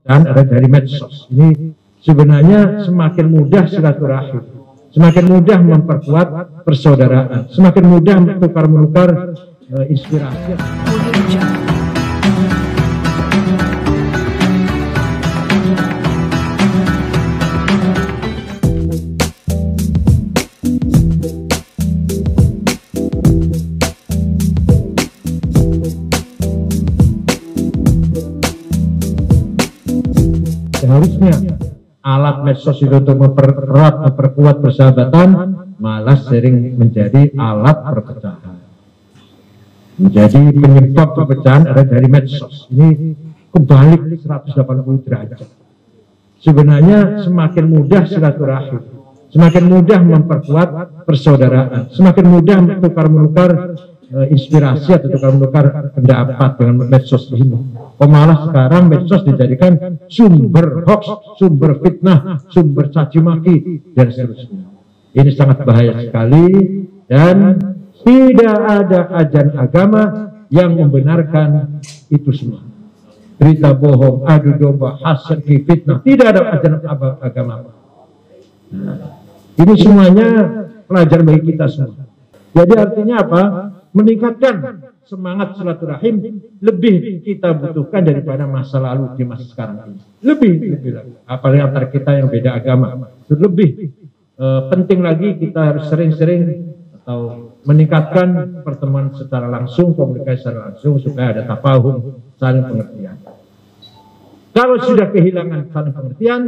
dan ada dari medsos. Ini sebenarnya semakin mudah silaturahim, semakin mudah memperkuat persaudaraan, semakin mudah menukar inspirasi. Seharusnya alat medsos itu untuk memperkuat persahabatan, malah sering menjadi alat perpecahan, menjadi penyebab perpecahan ada dari medsos. Ini kebalik 180 derajat. Sebenarnya semakin mudah silaturahim, semakin mudah memperkuat persaudaraan, semakin mudah menukar inspirasi atau menukar pendapat dengan medsos ini. Malah sekarang medsos dijadikan sumber hoax, sumber fitnah, sumber caci maki dan seterusnya. Ini sangat bahaya sekali dan tidak ada ajaran agama yang membenarkan itu semua. Berita bohong, adu domba, hasad, fitnah, tidak ada ajaran agama. Nah, ini semuanya pelajaran bagi kita semua. Jadi artinya apa? Meningkatkan semangat silaturahim lebih kita butuhkan daripada masa lalu di masa sekarang ini. Lebih lagi. Apalagi antara kita yang beda agama. Lebih penting lagi kita harus sering-sering atau meningkatkan pertemuan secara langsung, komunikasi secara langsung supaya ada tafahum, saling pengertian. Kalau sudah kehilangan saling pengertian,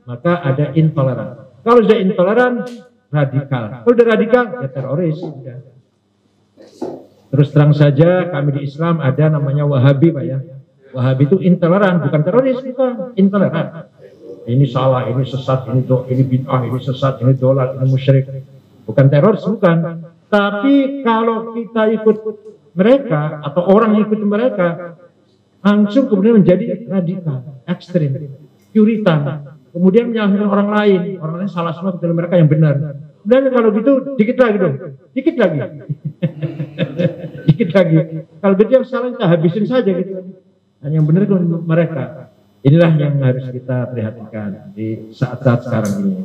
maka ada intoleran. Kalau sudah intoleran, radikal. Kalau sudah radikal, ya teroris. Terus terang saja kami di Islam ada namanya Wahabi, Pak ya. Wahabi itu intoleran, bukan teroris, bukan intoleran. Ini salah, ini sesat, ini bid'ah, ini sesat, ini dolar, ini musyrik. Bukan teroris, bukan. Tapi kalau kita ikut mereka atau orang yang ikut mereka, langsung kemudian menjadi radikal, ekstrim, puritan. Kemudian menyalahkan orang lain salah semua kecuali mereka yang benar. Dan kalau gitu dikit lagi dong, dikit lagi. Dikit lagi. Kalau betul yang salah kita habisin saja gitu. Dan yang benar itu mereka. Inilah yang harus kita perhatikan di saat-saat sekarang ini.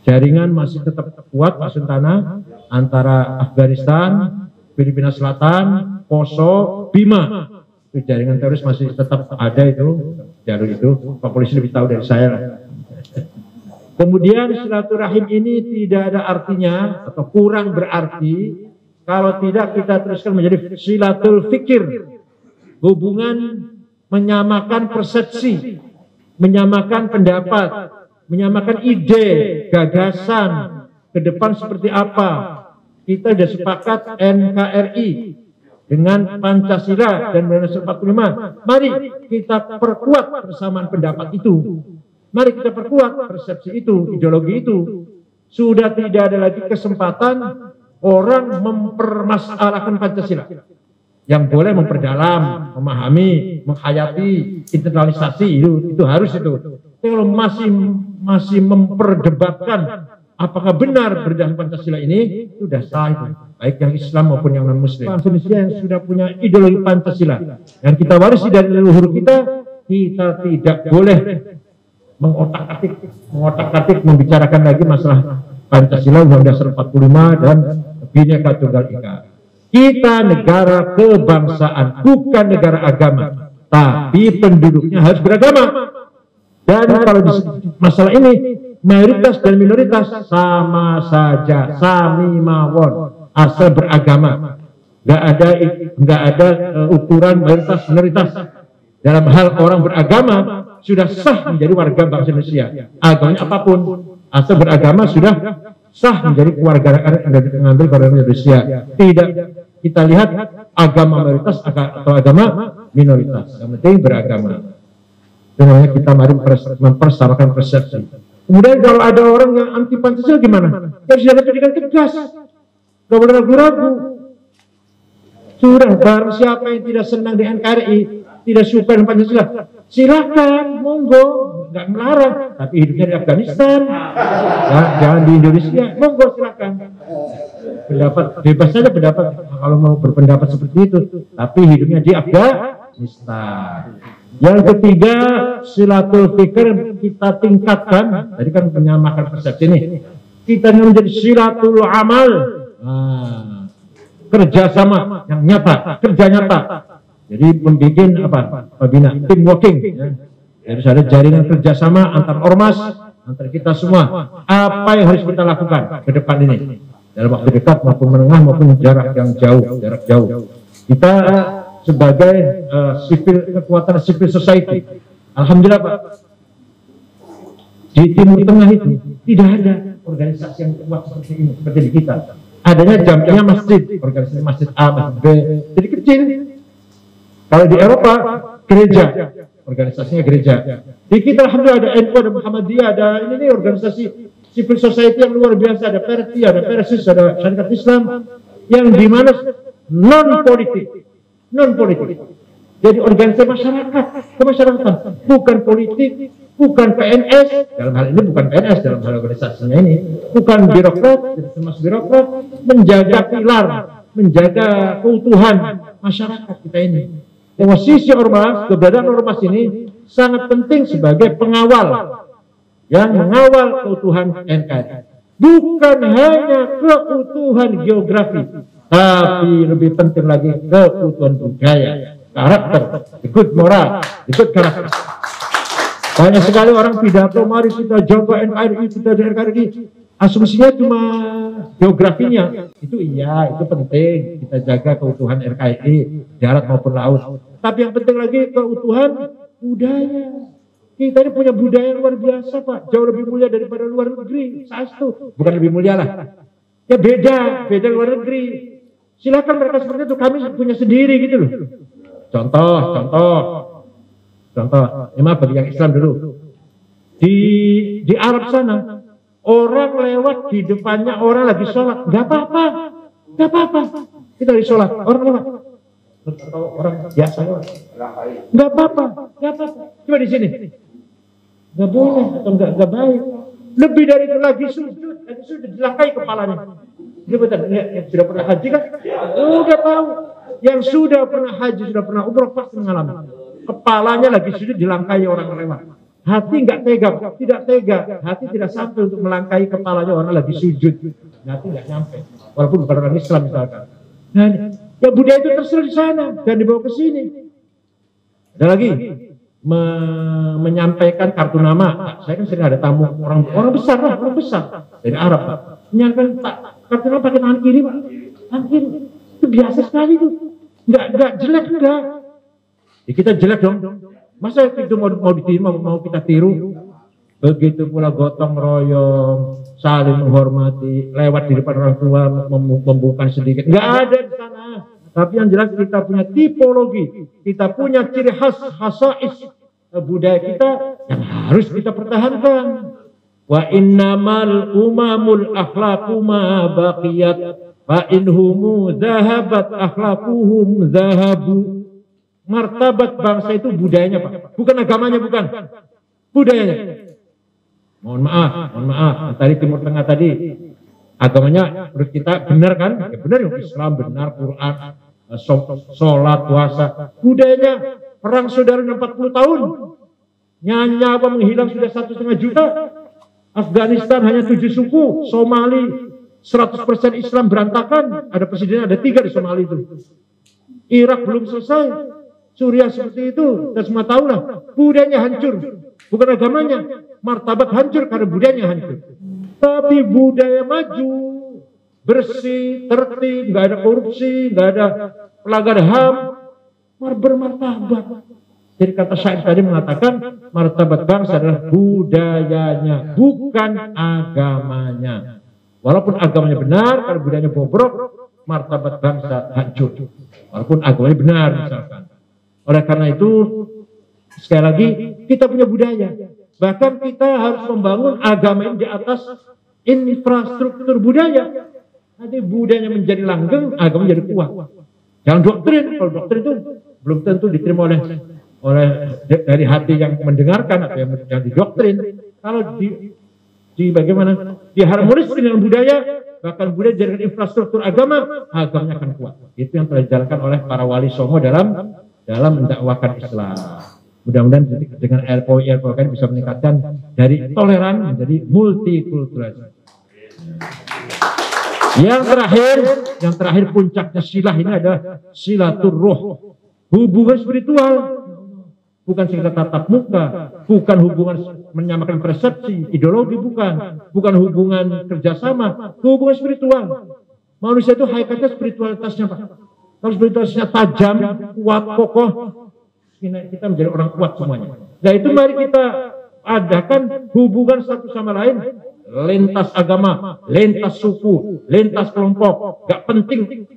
Jaringan masih tetap kuat Pak Suntana antara Afghanistan, Filipina Selatan, Poso, Bima. Itu jaringan teroris masih tetap ada itu, jalur itu. Pak Polisi lebih tahu dari saya lah. Kemudian silaturahim ini tidak ada artinya atau kurang berarti kalau tidak kita teruskan menjadi silatul fikir, hubungan menyamakan persepsi, menyamakan pendapat, menyamakan ide, gagasan ke depan seperti apa. Kita sudah sepakat NKRI dengan Pancasila dan Undang-Undang 45. Mari kita perkuat persamaan pendapat itu. Mari kita perkuat persepsi itu, ideologi itu. Sudah tidak ada lagi kesempatan orang mempermasalahkan Pancasila. Yang boleh memperdalam, memahami, menghayati, internalisasi itu harus itu. Kalau masih memperdebatkan apakah benar berdasarkan Pancasila ini, sudah sah itu. Baik yang Islam maupun yang non-Muslim. Indonesia yang sudah punya ideologi Pancasila yang kita warisi dari leluhur kita tidak boleh mengotak-atik membicarakan lagi masalah Pancasila, Undang-Undang 45 dan Bhinneka Tunggal Ika. Kita negara kebangsaan, bukan negara agama, tapi penduduknya harus beragama. Dan kalau di masalah ini mayoritas dan minoritas sama saja, sami mawon, asal beragama. Nggak ada ukuran mayoritas minoritas. Dalam hal orang beragama sudah sah menjadi warga bangsa Indonesia. Agamanya apapun, asal beragama sudah sah menjadi kewarganegaraan mengambil warga Indonesia. Tidak kita lihat agama mayoritas atau agama minoritas. Yang penting beragama. Itu namanya kita mari mempersamakan persepsi. Kemudian kalau ada orang yang anti Pancasila gimana? Harus ada pendidikan tegas. Gak boleh ragu-ragu. Sudah, barang siapa yang tidak senang di NKRI, tidak suka dengan Pancasila, silakan, monggo, nggak melarang. Tapi hidupnya di Afghanistan, jangan di Indonesia, monggo silakan. Pendapat bebas saja pendapat kalau mau berpendapat seperti itu. Tapi hidupnya di Afghanistan. Yang ketiga, silatul fikr kita tingkatkan. Tadi kan menyamakan persepsi ini. Kita menjadi silatul amal. Kerjasama yang nyata, kerja nyata. Jadi membuat apa? Pembina, tim working. Ya. Jadi ada jaringan kerjasama antar ormas, antar kita semua. Apa yang harus kita lakukan ke depan ini? Dalam waktu dekat maupun menengah maupun jarak yang jauh, jarak jauh. Kita sebagai kekuatan civil society, alhamdulillah Pak, di Timur Tengah itu tidak ada organisasi yang kuat seperti ini, seperti di kita. Adanya jamiah masjid, organisasi masjid A, masjid B, jadi kecil. Kalau di Eropa, gereja, organisasinya gereja. Di kita alhamdulillah ada NU, ada Muhammadiyah, ada ini organisasi civil society yang luar biasa, ada Perti, ada Persis, ada Syarikat Islam, yang dimana non politik. Jadi organisasi masyarakat, kemasyarakatan, bukan politik, bukan PNS, dalam hal ini bukan PNS, dalam hal organisasinya ini, bukan birokrat, termasuk birokrat, menjaga pilar, menjaga keutuhan masyarakat kita ini. Posisi ormas, keberadaan ormas ini sangat penting sebagai pengawal, yang mengawal keutuhan NKRI. Bukan hanya keutuhan geografi, tapi lebih penting lagi keutuhan budaya, karakter, ikut moral, ikut karakter. Banyak sekali orang pidato, mari kita jaga NKRI, kita dari NKRI. Asumsinya cuma geografinya. Itu iya, itu penting. Kita jaga keutuhan NKRI, darat maupun laut. Tapi yang penting lagi keutuhan budaya. Kita ini punya budaya luar biasa Pak. Jauh lebih mulia daripada luar negeri. Sastu. Bukan lebih mulia lah. Ya beda luar negeri. Silakan mereka seperti itu, kami punya sendiri gitu loh. Contoh. Maaf bagi yang Islam dulu. Di Arab sana, orang lewat di depannya orang lagi sholat, nggak apa-apa. Kita lagi sholat, orang lewat. Atau orang biasa lewat, nggak apa-apa. Cuma di sini, nggak boleh atau nggak baik. Lebih dari itu lagi sujud dilangkai kepalanya. Dia betul, yang sudah pernah haji kan? Udah tahu. Yang sudah pernah haji, sudah pernah umroh pasti mengalami. Kepalanya lagi sujud dilangkai orang lewat. Hati nggak tega, tidak tega. Hati tidak sampai untuk melangkai kepalanya orang lagi sujud. Hati nggak nyampe. Walaupun bukan orang Islam misalkan. Nah, ya budaya itu terserah di sana dan dibawa ke sini. Ada lagi menyampaikan kartu nama. Saya kan sering ada tamu orang besar dari Arab Pak. Menyampaikan Pak, kartu nama pakai tangan kiri Pak. Tangan kiri itu biasa sekali tuh. Nggak jelek enggak. Ya, kita jelek dong. Masa itu mau diterima, mau kita tiru? Begitu pula gotong royong, saling menghormati, lewat di depan orang tua, membuka sedikit. Nggak ada di sana. Tapi yang jelas kita punya tipologi, kita punya ciri khas, khasais budaya kita yang harus kita pertahankan. Wa innamal umamul akhlaqu ma baqiyat fa inhumu zahabat akhlaquhum zahabu. Martabat bangsa itu budayanya Pak, bukan agamanya, bukan budayanya. Mohon maaf, tadi Timur Tengah tadi agamanya menurut kita benar kan? Ya benar, yang Islam benar, Quran, sholat, puasa. Budayanya perang saudara 40 tahun, nyawa menghilang sudah 1,5 juta. Afghanistan hanya 7 suku, Somali 100% Islam berantakan. Ada presiden, ada 3 di Somali itu. Irak belum selesai. Suriah seperti itu, kita semua tahu lah. Budayanya hancur, bukan agamanya. Martabat hancur karena budayanya hancur. Tapi budaya maju, bersih, tertib, nggak ada korupsi, nggak ada pelanggar HAM, bermartabat. Jadi kata syair tadi mengatakan martabat bangsa adalah budayanya, bukan agamanya. Walaupun agamanya benar, kalau budayanya bobrok, martabat bangsa hancur. Walaupun agamanya benar misalkan. Oleh karena itu, sekali lagi, kita punya budaya. Bahkan kita harus membangun agama ini di atas infrastruktur budaya. Nanti budayanya menjadi langgeng, agama menjadi kuat. Jangan doktrin. Kalau doktrin itu belum tentu diterima oleh dari hati yang mendengarkan atau yang didoktrin. Kalau di bagaimana diharmonis dengan budaya, bahkan budaya jadi infrastruktur agama, agamanya akan kuat. Itu yang telah dijalankan oleh para wali songo dalam mendakwakan Islam. Mudah-mudahan dengan RPOI bisa meningkatkan dari toleran menjadi multikultural. Yang terakhir puncaknya silah ini adalah silaturruh, hubungan spiritual, bukan sekedar tatap muka, bukan hubungan menyamakan persepsi, ideologi, bukan hubungan kerjasama, hubungan spiritual. Manusia itu hakikatnya spiritualitasnya, Pak. Kalau spiritualitasnya tajam, kuat, kokoh, kita menjadi orang kuat semuanya. Nah itu mari kita adakan hubungan satu sama lain, lintas agama, lintas suku, lintas kelompok, gak penting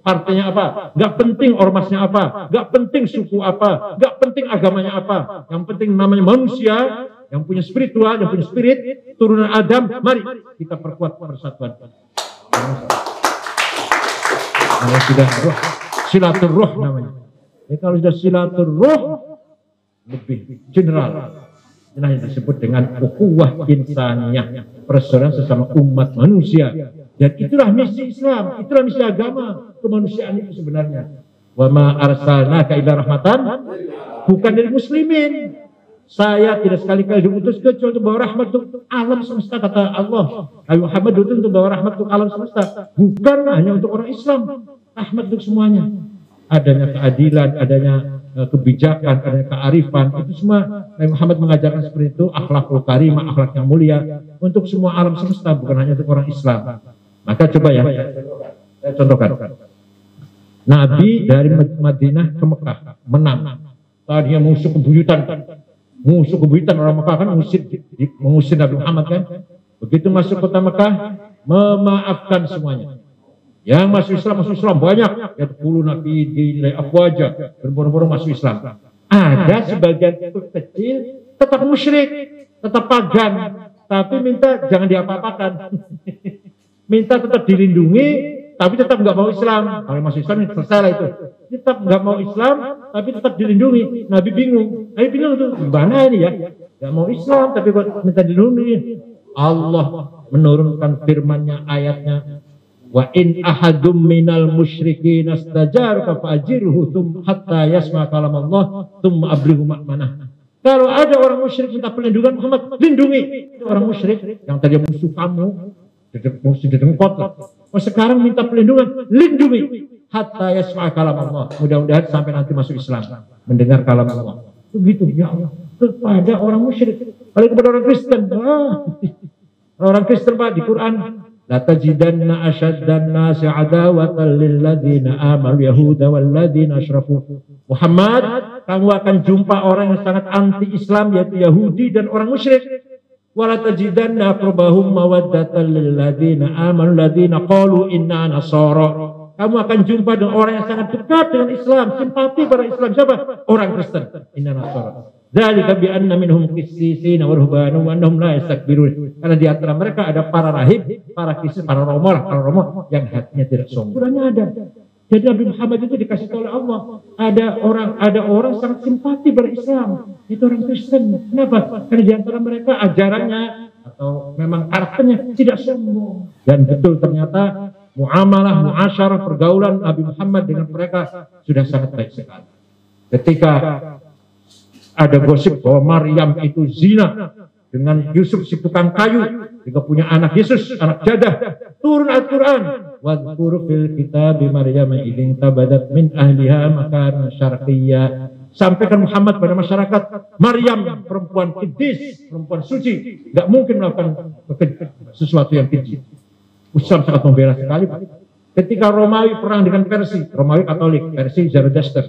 partainya apa, gak penting ormasnya apa, gak penting suku apa, gak penting agamanya apa, yang penting namanya manusia, yang punya spiritual, yang punya spirit, turunan Adam, mari kita perkuat persatuan. Kalau sudah roh, silaturruh namanya. Kalau sudah silaturruh lebih general, ini yang disebut dengan ukhuwah insaniyah, persaudaraan sesama umat manusia. Dan itulah misi Islam, itulah misi agama, kemanusiaan itu sebenarnya. Wa ma arsalnaka illa rahmatan, bukan dari muslimin. Saya tidak sekali-kali diutus kecuali untuk bawa rahmat untuk alam semesta, kata Allah. Muhammad diutus untuk bawa rahmat untuk alam semesta, bukan hanya untuk orang Islam. Rahmat untuk semuanya. Adanya keadilan, adanya kebijakan, adanya kearifan, itu semua Muhammad mengajarkan seperti itu, akhlakul karimah, akhlak yang mulia untuk semua alam semesta, bukan hanya untuk orang Islam. Maka coba ya, saya contohkan. Nabi dari Madinah ke Mekah menang. Tadinya musuh kebuyutan orang Mekah kan mengusir Nabi Muhammad kan. Begitu masuk kota Mekah, memaafkan semuanya. Yang masuk Islam banyak, ya 10 Nabi dinilai afwaja, berboro-boro masuk Islam. Ada sebagian kecil tetap musyrik, tetap pagan, tapi minta jangan diapa-apakan. Minta tetap dilindungi, tapi tetap nggak mau Islam. Kalau masuk Islam selesai lah itu. Tetap nggak mau Islam, tapi tetap dilindungi. Nabi bingung tuh, gimana ini ya? Nggak mau Islam, tapi kok minta dilindungi. Allah menurunkan firman-Nya, ayatnya. Wa in ahadum minal musyrikin astajaraka fa'ajirhu hatta yasma kalam Allah thumma ablighu ma'manah. Kalau ada orang musyrik minta perlindungan, Muhammad lindungi. Itu orang musyrik yang tadi musuh kamu, musuh dengkot. Sekarang minta perlindungan, lindungi hatta yasma kalam Allah. Mudah-mudahan sampai nanti masuk Islam, mendengar kalam Allah. Begitu ya Allah kepada orang musyrik. Kalau kepada orang Kristen, orang Kristen Pak di Quran, la tajidanna asyaddan nasi adawatan lil ladzina amanu yahuda wal ladzina asyraku. Muhammad, kamu akan jumpa orang yang sangat anti Islam, yaitu Yahudi dan orang musyrik. Wa la tajidanna aqrabahum mawaddatan lil ladzina amanu ladzina qalu inna nasara. Kamu akan jumpa dengan orang yang sangat dekat dengan Islam, simpati pada Islam. Siapa? Orang Kristen. Inna nasara. Dzalika bi anna minhum qissisina wa ruhbana wa annahum la yastakbirun. Karena di antara mereka ada para rahib, para qissis, para romo yang hatinya tidak sombong. Ada. Jadi Nabi Muhammad itu dikasih tahu oleh Allah, ada orang sangat simpati pada Islam. Itu orang Kristen. Kenapa? Karena di antara mereka ajarannya atau memang karakternya tidak sombong. Dan betul ternyata muamalah, muasyarah, pergaulan Nabi Muhammad dengan mereka sudah sangat baik sekali. Ketika ada gosip bahwa Maryam itu zina dengan Yusuf si tukang kayu, juga punya anak Yesus, anak jadah. Turun Al-Quran, wadhkur fil kitabi Maryam idzin tabadat min ahliha makan syarqiyya. Sampaikan Muhammad pada masyarakat, Maryam perempuan kudus, perempuan suci, nggak mungkin melakukan sesuatu yang keji. Islam sangat membela sekali. Ketika Romawi perang dengan Persia, Romawi Katolik, Persia Zoroaster,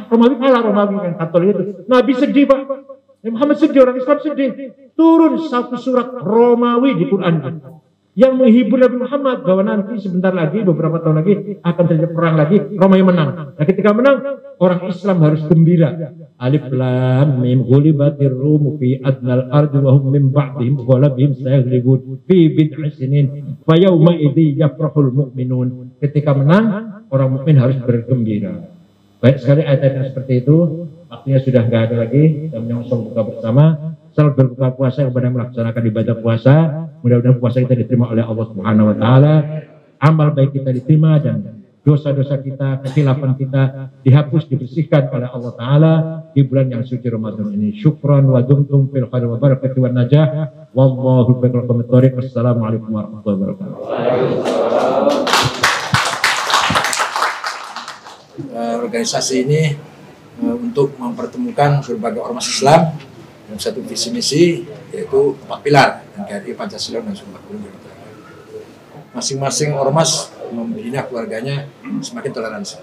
Romawi kan Katolik itu. Nabi sedih Pak. Muhammad sedih, orang Islam sedih. Turun satu surat Romawi di Quran yang menghibur Nabi Muhammad bahwa nanti sebentar lagi, beberapa tahun lagi akan terjadi perang lagi, Romawi menang. Nah ketika menang, orang Islam harus gembira. Alif lam mim ghulibatir rum fi adnal ardi wa hum min ba'dihim ghalabihim sayaghlibun fi bid'i sinin fa yauma idzi yafrahul mu'minun. Ketika menang, orang mukmin harus bergembira. Baik sekali ayat-ayat seperti itu. Waktunya sudah nggak ada lagi. Kita menyongsong buka bersama. Selamat berbuka puasa kepada melaksanakan ibadah puasa. Mudah-mudahan puasa kita diterima oleh Allah Subhanahu Wa Taala. Amal baik kita diterima dan dosa-dosa kita, kesilapan kita dihapus, dibersihkan oleh Allah Ta'ala di bulan yang suci Ramadan ini. Syukran wa dumtum fil khair wa barakatuh wa najah. Wallahu biqaumin thoriq. Assalamualaikum warahmatullahi wabarakatuh. Organisasi ini untuk mempertemukan berbagai ormas Islam dalam satu visi misi, yaitu 4 pilar NKRI, Pancasila, dan Sumpah Pemuda. Masing-masing ormas membina keluarganya semakin toleransi.